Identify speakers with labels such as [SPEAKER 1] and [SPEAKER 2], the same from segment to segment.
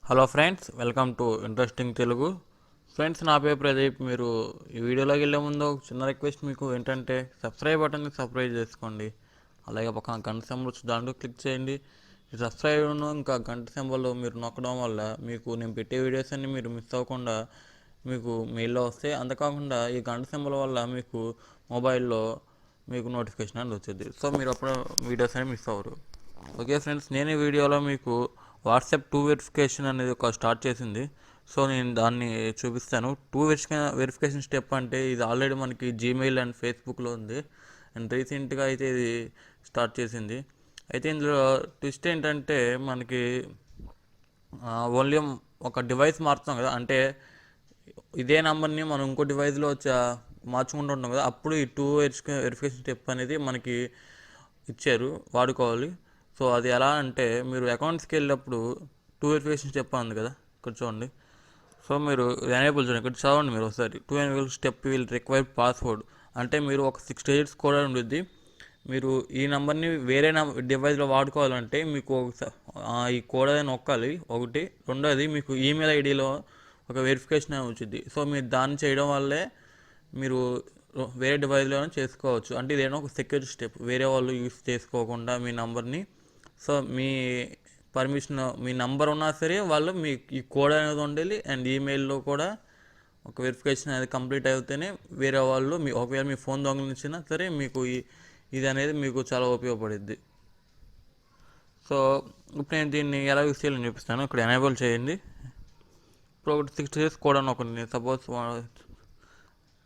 [SPEAKER 1] Hello friends, welcome to interesting Telugu. Friends, నా పేరు ప్రదీప్. మీరు ఈ వీడియోలోకి వెళ్ళే ముందు ఒక చిన్న రిక్వెస్ట్ మీకు ఏంటంటే సబ్స్క్రైబ్ బటన్ని సబ్స్క్రైబ్ చేసుకోండి. అలాగే పక్కన గంట సింబల్ వచ్చి దాంట్లో క్లిక్ చేయండి. ఈ సబ్స్క్రైబ్ను ఇంకా గంట సింబల్ మీరు నొక్కడం వల్ల మీకు నేను పెట్టే వీడియోస్ అన్ని మీరు మిస్ అవ్వకుండా మీకు మెయిల్లో వస్తాయి. అంతేకాకుండా ఈ గంట సింబల్ వల్ల మీకు మొబైల్లో మీకు నోటిఫికేషన్ అనేది వచ్చింది. సో మీరు అప్పుడు వీడియోస్ అనేవి మిస్ అవ్వరు. ఓకే ఫ్రెండ్స్, నేను ఈ వీడియోలో మీకు వాట్సాప్ టూ వెరిఫికేషన్ అనేది ఒక స్టార్ట్ చేసింది. సో నేను దాన్ని చూపిస్తాను. టూ వెరిఫికేషన్ స్టెప్ అంటే ఇది ఆల్రెడీ మనకి జీమెయిల్ అండ్ ఫేస్బుక్లో ఉంది. అండ్ రీసెంట్గా అయితే ఇది స్టార్ట్ చేసింది. అయితే ఇందులో ట్విస్ట్ ఏంటంటే మనకి ఓన్లీ ఒక డివైస్ మారుతాం కదా, అంటే ఇదే నెంబర్ని మనం ఇంకో డివైస్లో మార్చుకుంటూ ఉంటాం కదా, అప్పుడు ఈ టూ వెరిఫికేషన్ స్టెప్ అనేది మనకి ఇచ్చారు, వాడుకోవాలి. సో అది ఎలా అంటే మీరు అకౌంట్స్కి వెళ్ళినప్పుడు టూ వెరిఫికేషన్ స్టెప్ ఉంది కదా, ఇక్కడ చూడండి. సో మీరు ఎనేబుల్ చూడండి, ఇక్కడ చదవండి మీరు ఒకసారి. Two enable step will require password అంటే మీరు ఒక 6 digits కోడ్ ఉంటుంది. మీరు ఈ నెంబర్ని వేరే డివైస్లో వాడుకోవాలంటే మీకు ఈ కోడ్ అనేది నొక్కాలి ఒకటి. రెండోది మీకు ఈమెయిల్ ఐడిలో ఒక వెరిఫికేషన్ అని వచ్చింది. సో మీరు దాన్ని చేయడం వల్లే మీరు వేరే డివైస్లోనే చేసుకోవచ్చు. అంటే ఇదేమో ఒక సెక్యూరిటీ స్టెప్, వేరే వాళ్ళు యూస్ చేసుకోకుండా మీ నంబర్ని. సో మీ పర్మిషన్, మీ నంబర్ ఉన్నా సరే వాళ్ళు మీ ఈ కోడ్ అనేది ఉండాలి. అండ్ ఈమెయిల్లో కూడా ఒక వెరిఫికేషన్ అనేది కంప్లీట్ అయితేనే వేరే వాళ్ళు ఒకవేళ మీ ఫోన్ దొంగలించినా సరే మీకు ఇది అనేది మీకు చాలా ఉపయోగపడుద్ది. సో ఇప్పుడు నేను దీన్ని ఎలా యూస్ చేయాలని చూపిస్తాను. ఇక్కడ ఎనేబుల్ చేయండి. ఇప్పుడు ఒకటి 6 digits కోడ్ అని ఒకటి సపోజ్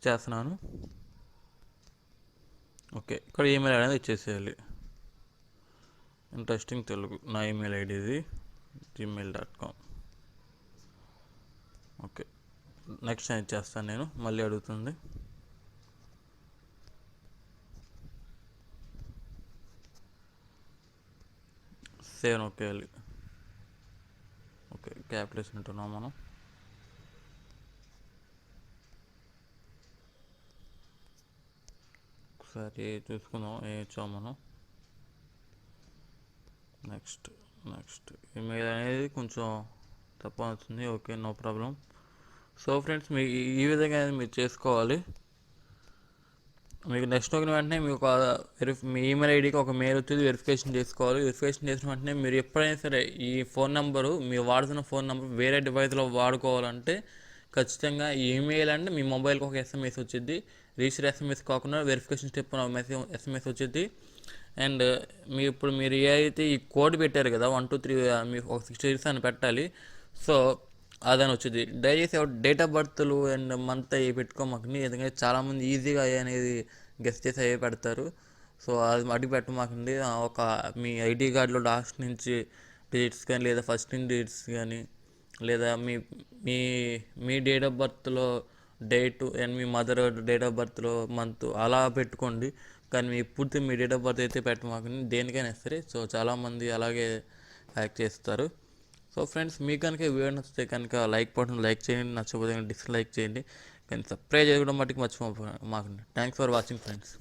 [SPEAKER 1] చేస్తున్నాను. ఓకే, ఇక్కడ ఈమెయిల్ అనేది ఇచ్చేసేయాలి. ఇంట్రెస్టింగ్ తెలుగు నా ఈమెయిల్ ఐడి ఇది gmail.com. ఓకే, నెక్స్ట్ నేను చేస్తాను. నేను మళ్ళీ అడుగుతుంది. సేవ్ నొక్కేయాలి. ఓకే, క్యాపిటల్స్ ఉంటున్నాం మనం. ఒకసారి చూసుకుందాం ఏం ఇచ్చాం మనం. నెక్స్ట్ ఈమెయిల్ అనేది కొంచెం తప్పు అవుతుంది. Okay, no problem. So friends, మీ ఈ విధంగా మీరు చేసుకోవాలి. మీకు నెక్స్ట్ వచ్చిన వెంటనే మీకు మీ ఈమెయిల్ ఐడికి ఒక మెయిల్ వచ్చేది, వెరిఫికేషన్ చేసుకోవాలి. వెరిఫికేషన్ చేసిన వెంటనే మీరు ఎప్పుడైనా సరే ఈ ఫోన్ నెంబరు, మీరు వాడుతున్న ఫోన్ నెంబర్ వేరే డివైస్లో వాడుకోవాలంటే ఖచ్చితంగా ఈ ఈమెయిల్ అంటే మీ మొబైల్కి ఒక ఎస్ఎంఎస్ వచ్చింది. రిజిస్టర్ ఎస్ఎంఎస్ కాకుండా వెరిఫికేషన్ స్టెప్ ఎస్ఎంఎస్ వచ్చింది. అండ్ మీరు ఏ అయితే ఈ కోడ్ పెట్టారు కదా 1 2 3 మీకు ఒక 6 digits అని పెట్టాలి. సో అదని వచ్చింది. దయచేసి డేట్ ఆఫ్ బర్త్లు అండ్ మంత్ అవి పెట్టుకోమాకండి, ఎందుకంటే చాలామంది ఈజీగా అనేది గెస్ట్ చేసి అవి పెడతారు. సో అది అడిగి పెట్టమాకండి. ఒక మీ ఐడి కార్డులో లాస్ట్ నుంచి డిజిట్స్ కానీ, లేదా ఫస్ట్ నుంచి డిజిట్స్ కానీ, లేదా మీ మీ మీ డేట్ ఆఫ్ బర్త్లో డేటు అండ్ మీ మదర్ డేట్ ఆఫ్ బర్త్లో మంత్ అలా పెట్టుకోండి. కానీ మీ డేట్ ఆఫ్ బర్త్ అయితే పెట్టమాకండి, దేనికైనా సరే. సో చాలామంది అలాగే హ్యాక్ చేస్తారు. సో ఫ్రెండ్స్, మీకు కనుక వీడియో నచ్చితే కనుక లైక్ బటన్ లైక్ చేయండి, నచ్చకపోతే డిస్లైక్ చేయండి. కానీ సబ్స్క్రైబ్ చేయడం మట్టుకు మర్చిపోమాకండి. Thanks for watching friends.